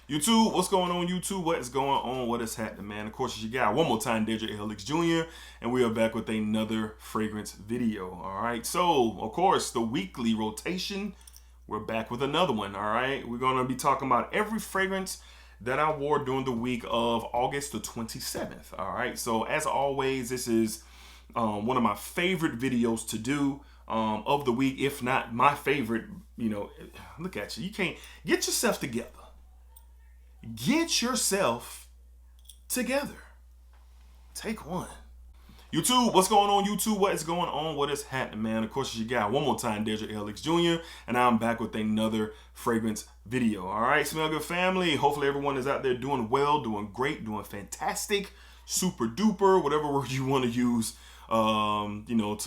YouTube, what's going on YouTube? What is going on? What is happening, man? Of course, it's your guy, one more time, DEDRICKHICKSJR, and we are back with another fragrance video, all right? So, of course, the weekly rotation, we're back with another one, all right? We're going to be talking about every fragrance that I wore during the week of August the 27th, all right? So, as always, this is one of my favorite videos to do of the week, if not my favorite. You know, look at you. You can't get yourself together. Get yourself together. Take one. YouTube, what's going on YouTube? What is going on? What is happening, man? Of course, it's your guy, one more time, DEDRICKHICKSJR, and I'm back with another fragrance video. All right, Smell Good family. Hopefully everyone is out there doing well, doing great, doing fantastic, super duper, whatever word you want to use, you know,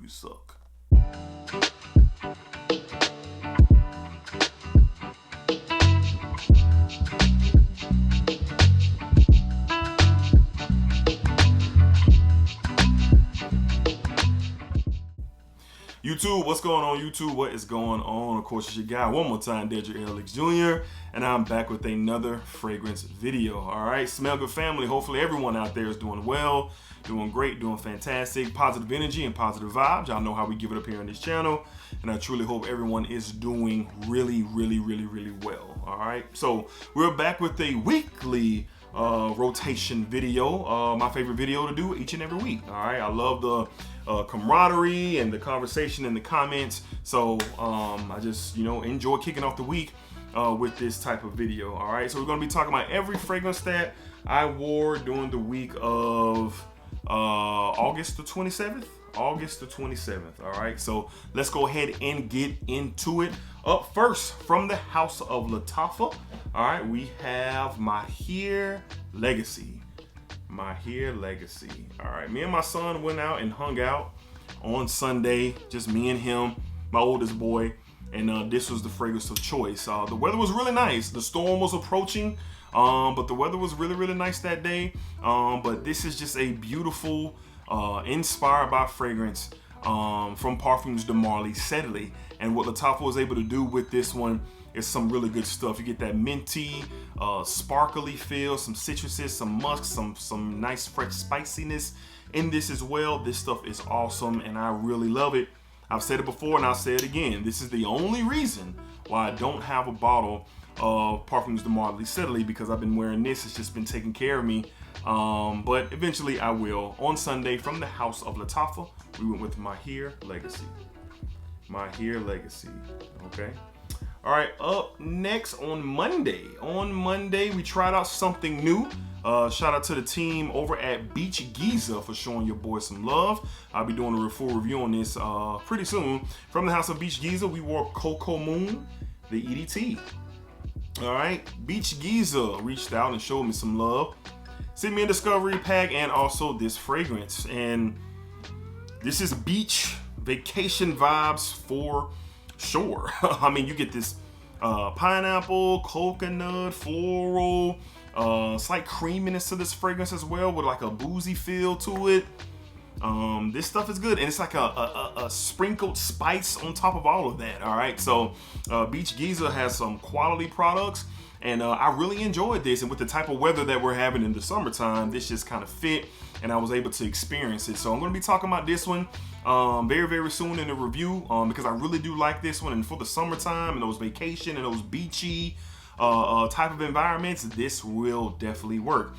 you suck. YouTube, what's going on YouTube? What is going on? Of course, it's your guy, one more time, DEDRICKHICKSJR, and I'm back with another fragrance video. All right, Smell Good family. Hopefully everyone out there is doing well, doing great, doing fantastic, positive energy and positive vibes. Y'all know how we give it up here on this channel, and I truly hope everyone is doing really well. All right, so we're back with a weekly rotation video, my favorite video to do each and every week. All right, I love the camaraderie and the conversation in the comments, so I just, you know, enjoy kicking off the week with this type of video. All right, so we're going to be talking about every fragrance that I wore during the week of August the 27th. August the 27th. All right, so let's go ahead and get into it. Up first, from the house of Lattafa, all right, we have My Hair Legacy. My Hair Legacy. All right, me and my son went out and hung out on Sunday, just me and him, my oldest boy, and this was the fragrance of choice. The weather was really nice. The storm was approaching, but the weather was really nice that day. But this is just a beautiful, inspired by fragrance from Parfums de Marly Sedley. And what Lattafa was able to do with this one is some really good stuff. You get that minty, sparkly feel, some citruses, some musk, some nice fresh spiciness in this as well. This stuff is awesome and I really love it. I've said it before and I'll say it again. This is the only reason why I don't have a bottle of Parfums de Marly Sedley, because I've been wearing this. It's just been taking care of me. But eventually I will. On Sunday, from the house of Lattafa, we went with My Hair Legacy. My Hair Legacy, okay? All right, up next on Monday. On Monday, we tried out something new. Shout out to the team over at Beach Giza for showing your boy some love. I'll be doing a full review on this pretty soon. From the house of Beach Giza, we wore Cocoa Moon, the EDT. All right, Beach Giza reached out and showed me some love. Sent me a discovery pack and also this fragrance. And this is beach vacation vibes for sure. I mean, you get this pineapple, coconut, floral, slight creaminess to this fragrance as well, with like a boozy feel to it. This stuff is good, and it's like a sprinkled spice on top of all of that. All right, so Beach Giza has some quality products, and I really enjoyed this. And with the type of weather that we're having in the summertime, this just kind of fit, and I was able to experience it. So I'm going to be talking about this one very soon in the review, because I really do like this one. And for the summertime and those vacation and those beachy type of environments, this will definitely work.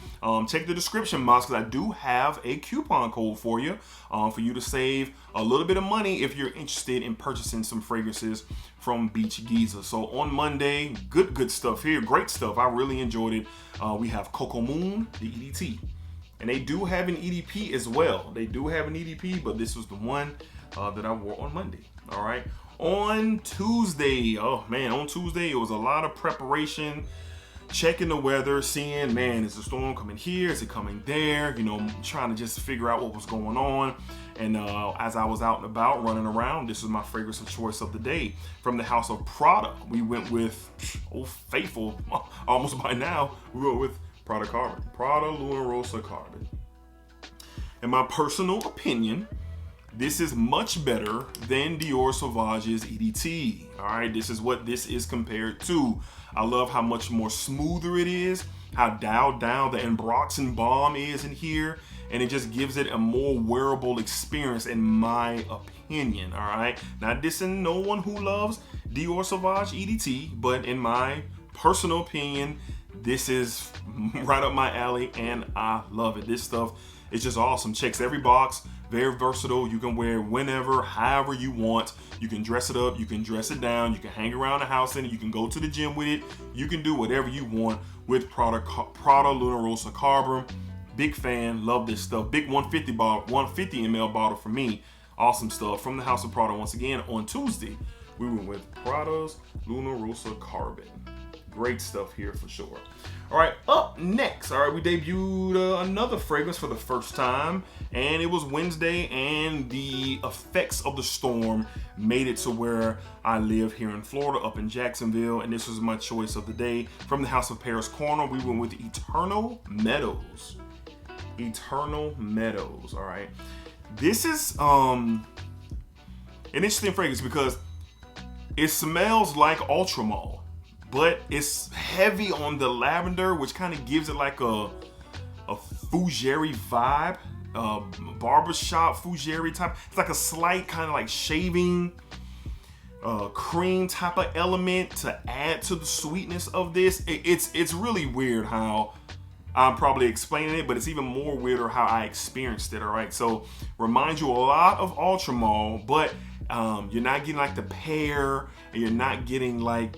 Check the description box, because I do have a coupon code for you to save a little bit of money if you're interested in purchasing some fragrances from Beach Giza. So on Monday, good stuff here, great stuff. I really enjoyed it. We have Cocoa Moon, the EDT, and they do have an EDP as well. They do have an EDP, but this was the one that I wore on Monday. All right. On Tuesday, oh man, on Tuesday it was a lot of preparation, checking the weather, seeing, man, is the storm coming here? Is it coming there? You know, trying to just figure out what was going on. And as I was out and about running around, this was my fragrance of choice of the day. From the house of Prada, we went with, oh faithful, almost by now, we went with Prada Carbon, Prada Luna Rosa Carbon. In my personal opinion, this is much better than Dior Sauvage's EDT. All right, this is what this is compared to. I love how much more smoother it is, how dialed down the Ambroxan balm is in here, and it just gives it a more wearable experience in my opinion. All right, not dissing no one who loves Dior Sauvage EDT, but in my personal opinion, this is right up my alley and I love it. This stuff is just awesome. Checks every box. Very versatile. You can wear it whenever, however you want. You can dress it up, you can dress it down, you can hang around the house in it, you can go to the gym with it. You can do whatever you want with Prada Luna Rossa Carbon. Big fan, love this stuff. Big 150 ml bottle for me. Awesome stuff from the House of Prada. Once again, on Tuesday, we went with Prada's Luna Rossa Carbon. Great stuff here for sure. All right, up next, all right, we debuted another fragrance for the first time, and it was Wednesday, and the effects of the storm made it to where I live here in Florida, up in Jacksonville, and this was my choice of the day. From the House of Paris Corner, we went with Eternal Meadows. Eternal Meadows, all right. This is an interesting fragrance because it smells like Ultramall, but it's heavy on the lavender, which kind of gives it like a fougere vibe, barbershop fougere type. It's like a slight kind of like shaving cream type of element to add to the sweetness of this. It's really weird how I'm probably explaining it, but it's even more weirder how I experienced it. All right, so reminds you a lot of Ultramall, but you're not getting like the pear, and you're not getting like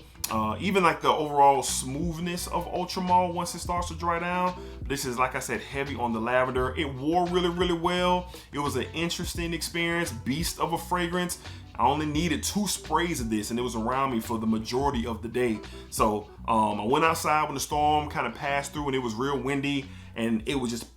even like the overall smoothness of Ultramall once it starts to dry down. This is, like I said, heavy on the lavender. It wore really, really well. It was an interesting experience, beast of a fragrance. I only needed 2 sprays of this, and it was around me for the majority of the day. So I went outside when the storm kind of passed through, and it was real windy, and it was just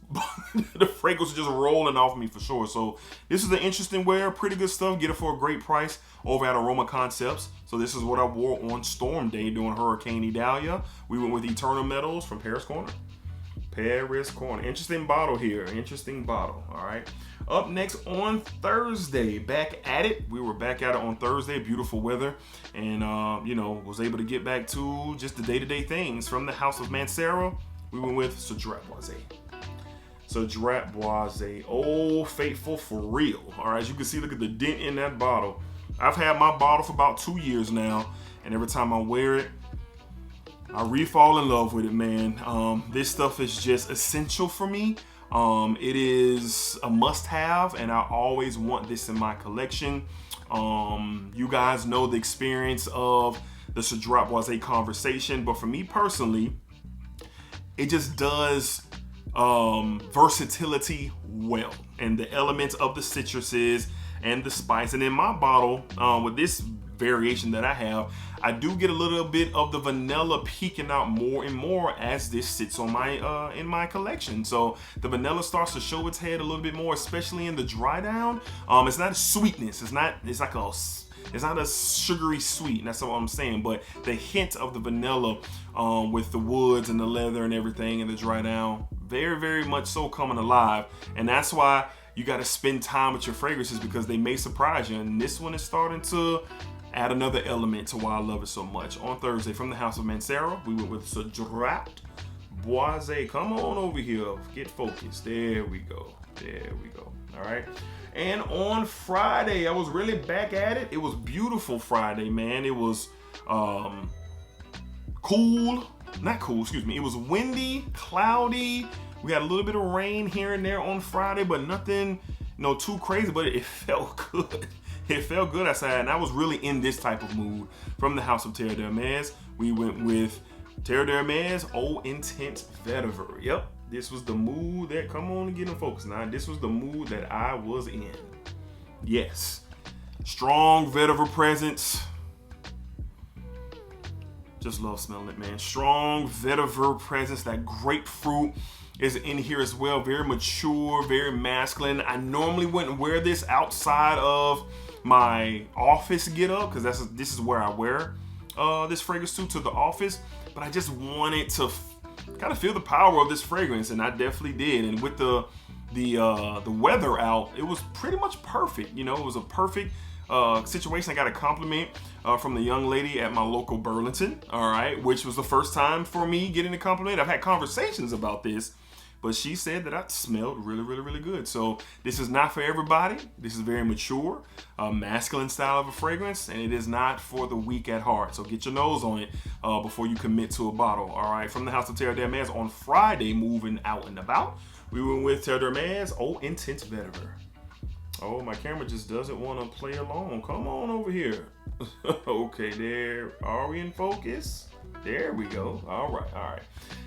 the fragrance was just rolling off me for sure. So this is an interesting wear, pretty good stuff. Get it for a great price over at Aroma Concepts. So this is what I wore on Storm Day during Hurricane Idalia. We went with Eternal Meadows from Paris Corner. Paris Corner. Interesting bottle here. Interesting bottle. All right. Up next on Thursday, back at it. We were back at it on Thursday. Beautiful weather, and was able to get back to just the day-to-day things. From the House of Mancera, we went with Cedrat Boisé. Cedrat Boisé, Old Faithful for real. All right, as you can see, look at the dent in that bottle. I've had my bottle for about 2 years now, and every time I wear it, I re-fall in love with it, man. This stuff is just essential for me. It is a must-have, and I always want this in my collection. You guys know the experience of the Cedrat Boisé conversation, but for me personally, it just does versatility well, and the elements of the citruses and the spice. And in my bottle, with this variation that I have, I do get a little bit of the vanilla peeking out more and more as this sits on my in my collection. So the vanilla starts to show its head a little bit more, especially in the dry down. It's not a sweetness. It's not a sugary sweet, and that's what I'm saying, but the hint of the vanilla with the woods and the leather and everything in the dry down, very, very much so coming alive. And that's why you got to spend time with your fragrances, because they may surprise you. And this one is starting to add another element to why I love it so much. On Thursday, from the House of Mancera, we went with Cedrat Boisé. Come on over here, get focused. There we go. There we go. All right. And on Friday, I was really back at it. It was beautiful Friday, man. It was It was windy, cloudy. We had a little bit of rain here and there on Friday, but nothing, too crazy, but it felt good. It felt good outside, and I was really in this type of mood. From the House of Terre d'Hermès, we went with Terre d'Hermès Eau Intense Vetiver. Yep, this was the mood that, come on and get in focus now. This was the mood that I was in. Yes, strong vetiver presence. Just love smelling it, man. Strong vetiver presence. That grapefruit is in here as well. Very mature, very masculine. I normally wouldn't wear this outside of my office get up, because this is where I wear this fragrance to the office. But I just wanted to kind of feel the power of this fragrance, and I definitely did. And with the the weather out, it was pretty much perfect. You know, it was a perfect situation. I got a compliment from the young lady at my local Burlington, all right, which was the first time for me getting a compliment. I've had conversations about this, but she said that I smelled really, really, really good. So this is not for everybody. This is very mature, masculine style of a fragrance, and it is not for the weak at heart. So get your nose on it before you commit to a bottle, all right? From the house of Terre d'Hermes on Friday, moving out and about, we went with Terre d'Hermes, Oh Intense Vetiver. Oh, my camera just doesn't want to play along. Come on over here. Okay, there. Are we in focus? There we go. All right.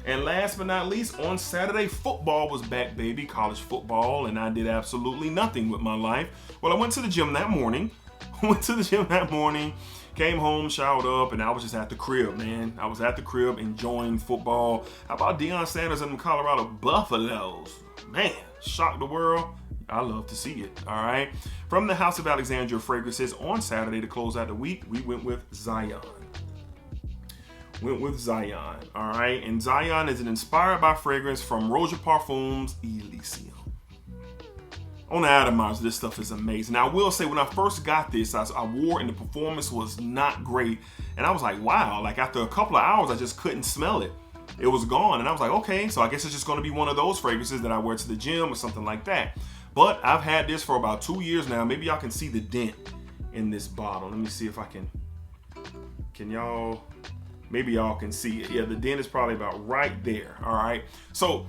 And last but not least, on Saturday, football was back, baby. College football, and I did absolutely nothing with my life. Well, I went to the gym that morning. Came home, showered up, and I was just at the crib, man. I was at the crib enjoying football. How about Deion Sanders and the Colorado Buffaloes? Man, shocked the world. I love to see it, all right? From the House of Alexandria Fragrances on Saturday to close out the week, we went with Zion. All right? And Zion is an inspired by fragrance from Roger Parfums Elysium. On the Atomizers, this stuff is amazing. Now, I will say, when I first got this, I wore it and the performance was not great. And I was like, wow, like after a couple of hours, I just couldn't smell it. It was gone. And I was like, okay, so I guess it's just going to be one of those fragrances that I wear to the gym or something like that. But I've had this for about 2 years now. Maybe y'all can see the dent in this bottle. Let me see if I can y'all, maybe y'all can see it. Yeah, the dent is probably about right there, all right? So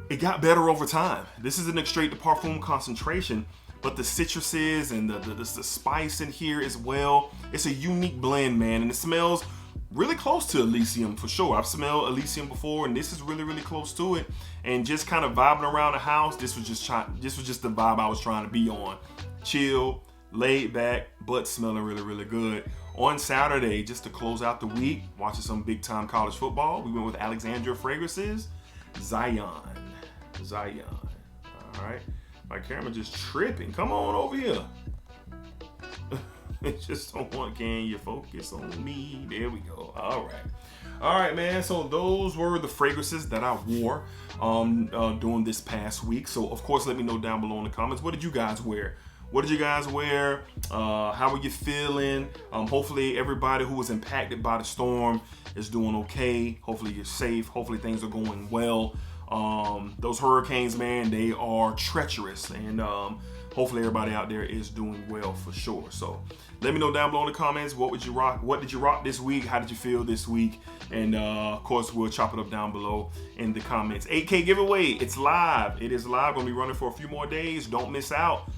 it got better over time. This isn't a straight to parfum concentration, but the citruses and the spice in here as well. It's a unique blend, man, and it smells really close to Elysium for sure. I've smelled Elysium before, and this is really, really close to it. And just kind of vibing around the house, this was just the vibe I was trying to be on. Chill, laid back, but smelling really, really good. On Saturday, just to close out the week, watching some big time college football, we went with Alexandria Fragrances, Zion. All right, my camera just tripping. Come on over here. Just don't want, can you focus on me? There we go. All right, man. So those were the fragrances that I wore during this past week. So of course, let me know down below in the comments. What did you guys wear? How are you feeling? Hopefully everybody who was impacted by the storm is doing okay. Hopefully you're safe. Hopefully things are going well. Those hurricanes, man, they are treacherous, and hopefully everybody out there is doing well for sure. So let me know down below in the comments, what did you rock this week? How did you feel this week? And of course, we'll chop it up down below in the comments. 8K giveaway, it's live. It is live. Gonna be running for a few more days. Don't miss out.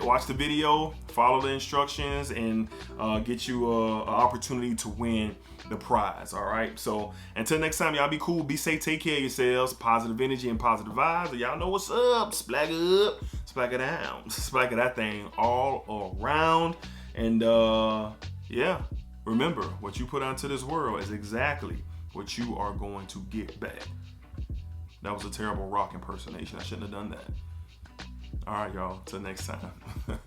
Watch the video, follow the instructions, and get you an opportunity to win the prize. All right, so until next time, y'all be cool, be safe, take care of yourselves, positive energy and positive vibes. Y'all know what's up. Splack it up, splack it down, splack it that thing all around. And yeah, remember, what you put out to this world is exactly what you are going to get back. That was a terrible rock impersonation. I shouldn't have done that. All right, y'all. Till next time.